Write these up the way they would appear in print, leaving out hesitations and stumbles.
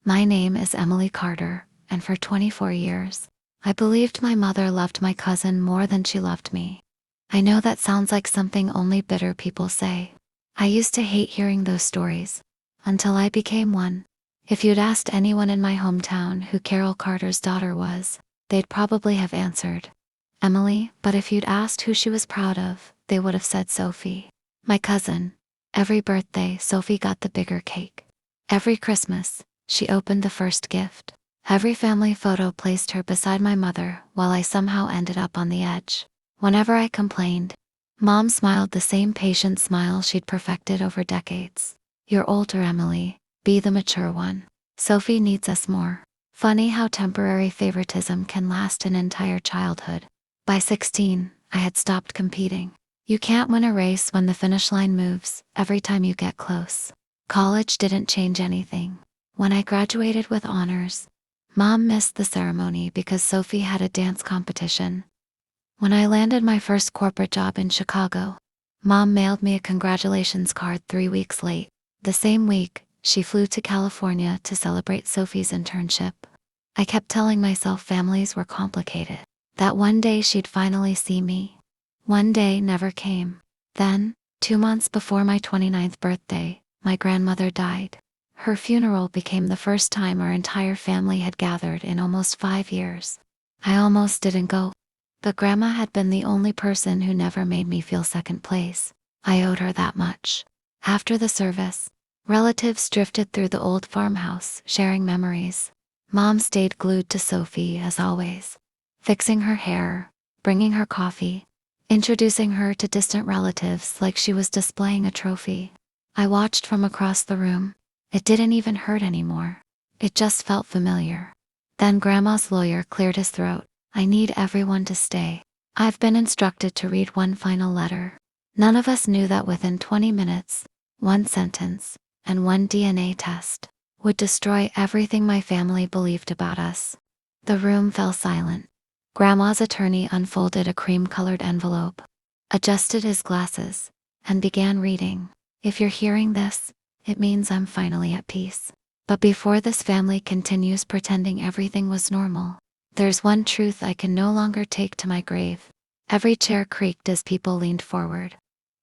My name is Emily Carter, and for 24 years, I believed my mother loved my cousin more than she loved me. I know that sounds like something only bitter people say. I used to hate hearing those stories, until I became one. If you'd asked anyone in my hometown who Carol Carter's daughter was, they'd probably have answered Emily, but if you'd asked who she was proud of, they would have said Sophie, my cousin. Every birthday, Sophie got the bigger cake. Every Christmas, she opened the first gift. Every family photo placed her beside my mother, while I somehow ended up on the edge. Whenever I complained, Mom smiled the same patient smile she'd perfected over decades. You're older, Emily. Be the mature one. Sophie needs us more. Funny how temporary favoritism can last an entire childhood. By 16, I had stopped competing. You can't win a race when the finish line moves every time you get close. College didn't change anything. When I graduated with honors, Mom missed the ceremony because Sophie had a dance competition. When I landed my first corporate job in Chicago, Mom mailed me a congratulations card 3 weeks late. The same week, she flew to California to celebrate Sophie's internship. I kept telling myself families were complicated, that one day she'd finally see me. One day never came. Then, 2 months before my 29th birthday, my grandmother died. Her funeral became the first time our entire family had gathered in almost 5 years. I almost didn't go, but Grandma had been the only person who never made me feel second place. I owed her that much. After the service, relatives drifted through the old farmhouse, sharing memories. Mom stayed glued to Sophie as always, fixing her hair, bringing her coffee, introducing her to distant relatives like she was displaying a trophy. I watched from across the room. It didn't even hurt anymore. It just felt familiar. Then Grandma's lawyer cleared his throat. I need everyone to stay. I've been instructed to read one final letter. None of us knew that within 20 minutes, one sentence, and one DNA test would destroy everything my family believed about us. The room fell silent. Grandma's attorney unfolded a cream-colored envelope, adjusted his glasses, and began reading. If you're hearing this, it means I'm finally at peace. But before this family continues pretending everything was normal, there's one truth I can no longer take to my grave. Every chair creaked as people leaned forward.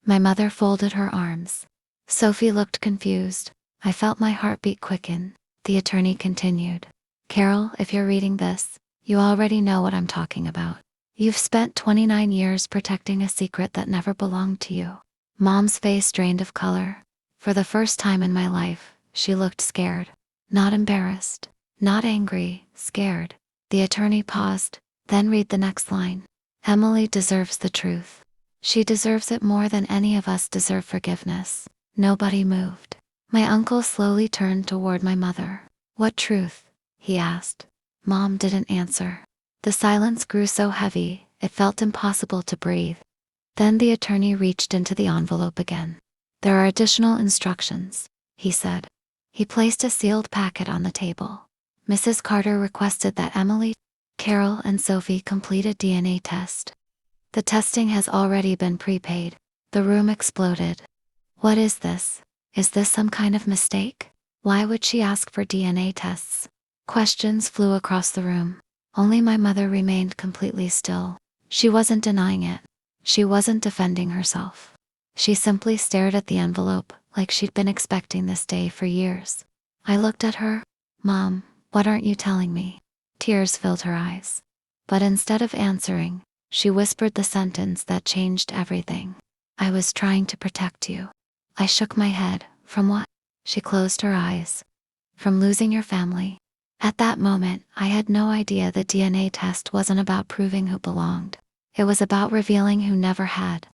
My mother folded her arms. Sophie looked confused. I felt my heartbeat quicken. The attorney continued. Carol, if you're reading this, you already know what I'm talking about. You've spent 29 years protecting a secret that never belonged to you. Mom's face drained of color. For the first time in my life, she looked scared. Not embarrassed, not angry, scared. The attorney paused, then read the next line. Emily deserves the truth. She deserves it more than any of us deserve forgiveness. Nobody moved. My uncle slowly turned toward my mother. What truth? He asked. Mom didn't answer. The silence grew so heavy, it felt impossible to breathe. Then the attorney reached into the envelope again. There are additional instructions, he said. He placed a sealed packet on the table. Mrs. Carter requested that Emily, Carol, and Sophie complete a DNA test. The testing has already been prepaid. The room exploded. What is this? Is this some kind of mistake? Why would she ask for DNA tests? Questions flew across the room. Only my mother remained completely still. She wasn't denying it. She wasn't defending herself. She simply stared at the envelope like she'd been expecting this day for years. I looked at her. Mom, what aren't you telling me? Tears filled her eyes. But instead of answering, she whispered the sentence that changed everything. I was trying to protect you. I shook my head. From what? She closed her eyes. From losing your family. At that moment, I had no idea the DNA test wasn't about proving who belonged. It was about revealing who never had.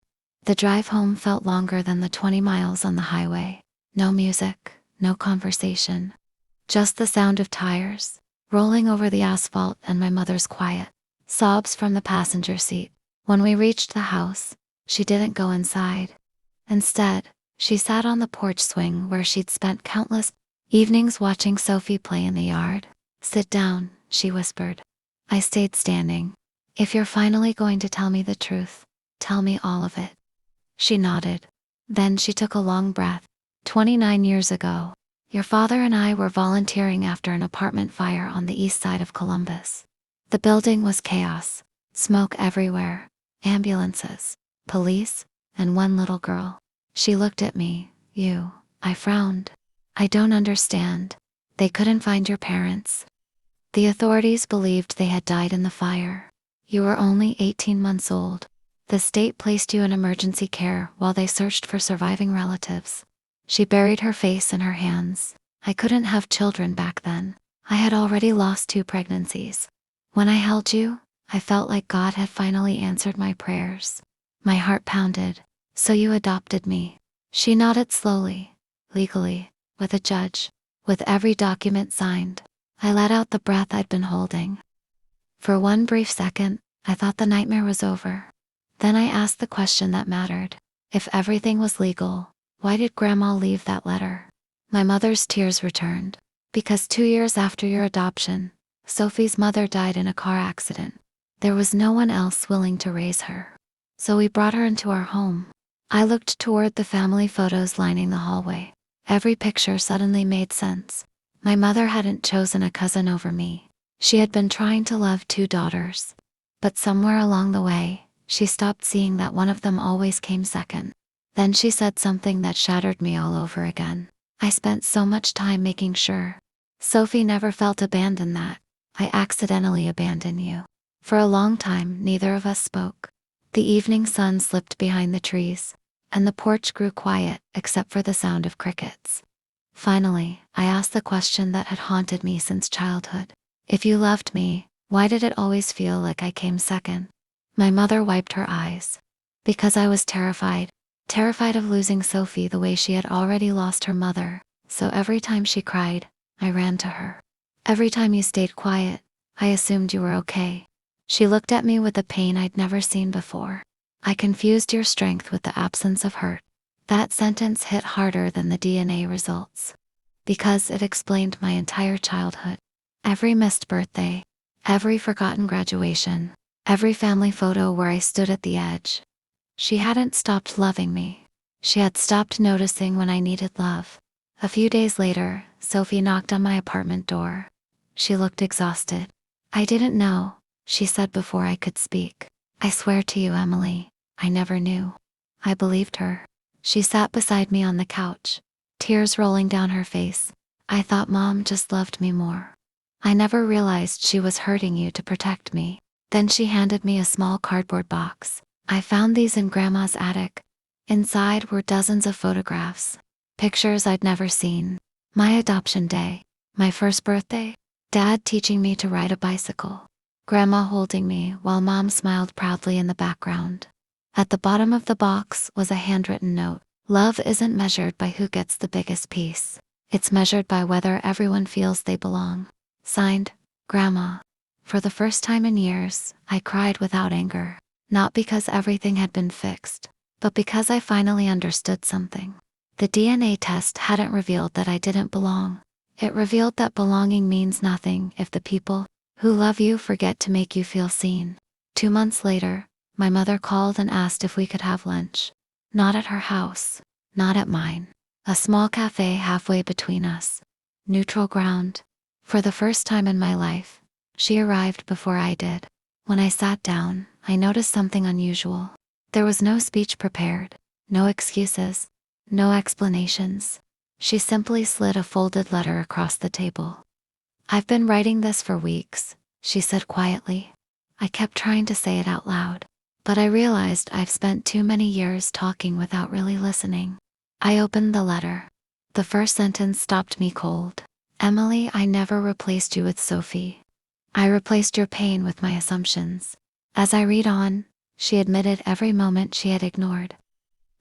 The drive home felt longer than the 20 miles on the highway. No music, no conversation. Just the sound of tires rolling over the asphalt and my mother's quiet sobs from the passenger seat. When we reached the house, she didn't go inside. Instead, she sat on the porch swing where she'd spent countless evenings watching Sophie play in the yard. Sit down, she whispered. I stayed standing. If you're finally going to tell me the truth, tell me all of it. She nodded. Then she took a long breath. 29 years ago, Your father and I were volunteering after an apartment fire on the east side of Columbus. The building was chaos, smoke everywhere, ambulances, police, and one little girl. She looked at me. I frowned. I don't understand. They couldn't find your parents. The authorities believed they had died in the fire. You were only 18 months old. The state placed you in emergency care while they searched for surviving relatives. She buried her face in her hands. I couldn't have children back then. I had already lost 2 pregnancies. When I held you, I felt like God had finally answered my prayers. My heart pounded. So you adopted me. She nodded slowly, legally, with a judge, with every document signed. I let out the breath I'd been holding. For one brief second, I thought the nightmare was over. Then I asked the question that mattered. If everything was legal, why did Grandma leave that letter? My mother's tears returned. Because 2 years after your adoption, Sophie's mother died in a car accident. There was no one else willing to raise her. So we brought her into our home. I looked toward the family photos lining the hallway. Every picture suddenly made sense. My mother hadn't chosen a cousin over me. She had been trying to love 2 daughters. But somewhere along the way, she stopped seeing that one of them always came second. Then she said something that shattered me all over again. I spent so much time making sure Sophie never felt abandoned that I accidentally abandoned you. For a long time, neither of us spoke. The evening sun slipped behind the trees, and the porch grew quiet except for the sound of crickets. Finally, I asked the question that had haunted me since childhood. If you loved me, why did it always feel like I came second? My mother wiped her eyes. Because I was terrified of losing Sophie the way she had already lost her mother, so every time she cried, I ran to her. Every time you stayed quiet, I assumed you were okay. She looked at me with a pain I'd never seen before. I confused your strength with the absence of hurt. That sentence hit harder than the DNA results. Because it explained my entire childhood. Every missed birthday, every forgotten graduation, every family photo where I stood at the edge. She hadn't stopped loving me. She had stopped noticing when I needed love. A few days later, Sophie knocked on my apartment door. She looked exhausted. I didn't know, she said before I could speak. I swear to you, Emily, I never knew. I believed her. She sat beside me on the couch, tears rolling down her face. I thought Mom just loved me more. I never realized she was hurting you to protect me. Then she handed me a small cardboard box. I found these in Grandma's attic. Inside were dozens of photographs, pictures I'd never seen. My adoption day, my first birthday, Dad teaching me to ride a bicycle, Grandma holding me while Mom smiled proudly in the background. At the bottom of the box was a handwritten note. Love isn't measured by who gets the biggest piece. It's measured by whether everyone feels they belong. Signed, Grandma. For the first time in years, I cried without anger. Not because everything had been fixed, but because I finally understood something. The DNA test hadn't revealed that I didn't belong. It revealed that belonging means nothing if the people who love you forget to make you feel seen. 2 months later, my mother called and asked if we could have lunch. Not at her house, not at mine. A small cafe halfway between us. Neutral ground. For the first time in my life, she arrived before I did. When I sat down, I noticed something unusual. There was no speech prepared, no excuses, no explanations. She simply slid a folded letter across the table. I've been writing this for weeks, she said quietly. I kept trying to say it out loud, but I realized I've spent too many years talking without really listening. I opened the letter. The first sentence stopped me cold. Emily, I never replaced you with Sophie. I replaced your pain with my assumptions. As I read on, she admitted every moment she had ignored.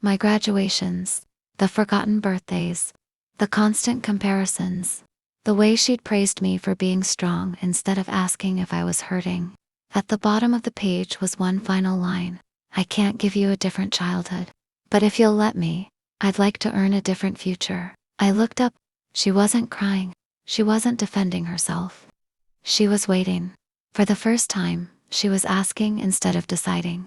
My graduations, the forgotten birthdays, the constant comparisons, the way she'd praised me for being strong instead of asking if I was hurting. At the bottom of the page was one final line. I can't give you a different childhood, but if you'll let me, I'd like to earn a different future. I looked up. She wasn't crying. She wasn't defending herself. She was waiting. For the first time, she was asking instead of deciding.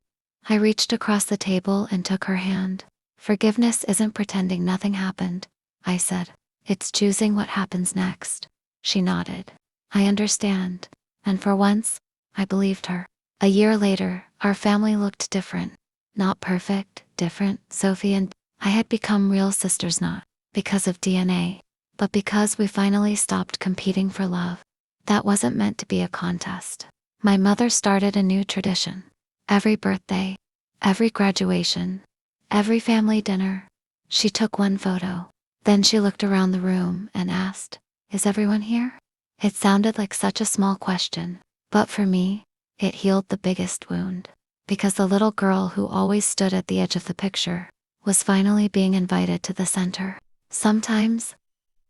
I reached across the table and took her hand. Forgiveness isn't pretending nothing happened, I said. It's choosing what happens next. She nodded. I understand. And for once, I believed her. A year later, our family looked different. Not perfect, different. Sophie and I had become real sisters, not because of DNA, but because we finally stopped competing for love. That wasn't meant to be a contest. My mother started a new tradition. Every birthday, every graduation, every family dinner, she took one photo. Then she looked around the room and asked, "Is everyone here?" It sounded like such a small question, but for me, it healed the biggest wound. Because the little girl who always stood at the edge of the picture was finally being invited to the center. Sometimes,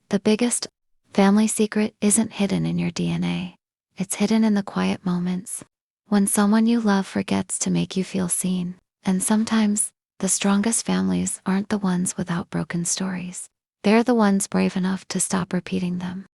the biggest family secret isn't hidden in your DNA. It's hidden in the quiet moments, when someone you love forgets to make you feel seen. And sometimes, the strongest families aren't the ones without broken stories. They're the ones brave enough to stop repeating them.